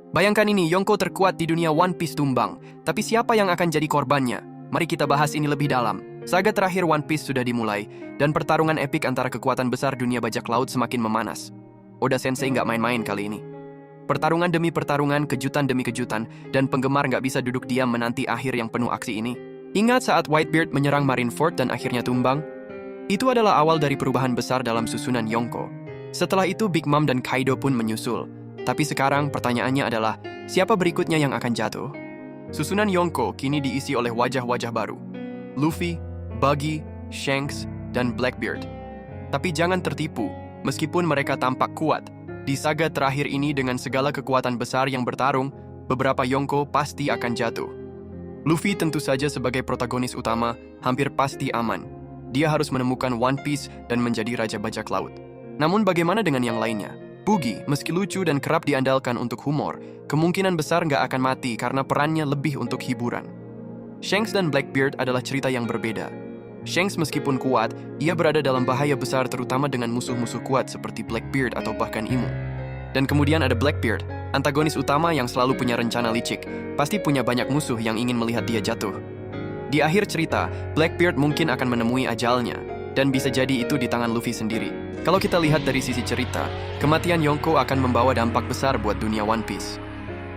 Bayangkan ini, Yonko terkuat di dunia One Piece tumbang. Tapi siapa yang akan jadi korbannya? Mari kita bahas ini lebih dalam. Saga terakhir One Piece sudah dimulai, dan pertarungan epik antara kekuatan besar dunia bajak laut semakin memanas. Oda Sensei nggak main-main kali ini. Pertarungan demi pertarungan, kejutan demi kejutan, dan penggemar nggak bisa duduk diam menanti akhir yang penuh aksi ini. Ingat saat Whitebeard menyerang Marineford dan akhirnya tumbang? Itu adalah awal dari perubahan besar dalam susunan Yonko. Setelah itu Big Mom dan Kaido pun menyusul. Tapi sekarang pertanyaannya adalah, siapa berikutnya yang akan jatuh? Susunan Yonko kini diisi oleh wajah-wajah baru. Luffy, Buggy, Shanks, dan Blackbeard. Tapi jangan tertipu, meskipun mereka tampak kuat, di saga terakhir ini dengan segala kekuatan besar yang bertarung, beberapa Yonko pasti akan jatuh. Luffy tentu saja sebagai protagonis utama, hampir pasti aman. Dia harus menemukan One Piece dan menjadi Raja Bajak Laut. Namun bagaimana dengan yang lainnya? Buggy, meski lucu dan kerap diandalkan untuk humor, kemungkinan besar nggak akan mati karena perannya lebih untuk hiburan. Shanks dan Blackbeard adalah cerita yang berbeda. Shanks meskipun kuat, ia berada dalam bahaya besar terutama dengan musuh-musuh kuat seperti Blackbeard atau bahkan Emu. Dan kemudian ada Blackbeard, antagonis utama yang selalu punya rencana licik, pasti punya banyak musuh yang ingin melihat dia jatuh. Di akhir cerita, Blackbeard mungkin akan menemui ajalnya, dan bisa jadi itu di tangan Luffy sendiri. Kalau kita lihat dari sisi cerita, kematian Yonko akan membawa dampak besar buat dunia One Piece.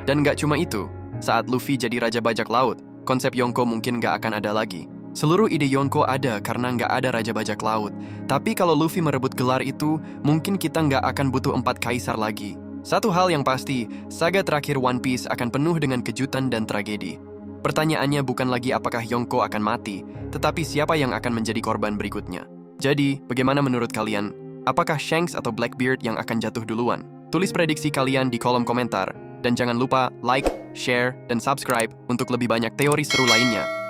Dan nggak cuma itu, saat Luffy jadi Raja Bajak Laut, konsep Yonko mungkin nggak akan ada lagi. Seluruh ide Yonko ada karena nggak ada Raja Bajak Laut. Tapi kalau Luffy merebut gelar itu, mungkin kita nggak akan butuh 4 kaisar lagi. Satu hal yang pasti, saga terakhir One Piece akan penuh dengan kejutan dan tragedi. Pertanyaannya bukan lagi apakah Yonko akan mati, tetapi siapa yang akan menjadi korban berikutnya. Jadi, bagaimana menurut kalian? Apakah Shanks atau Blackbeard yang akan jatuh duluan? Tulis prediksi kalian di kolom komentar. Dan jangan lupa like, share, dan subscribe untuk lebih banyak teori seru lainnya.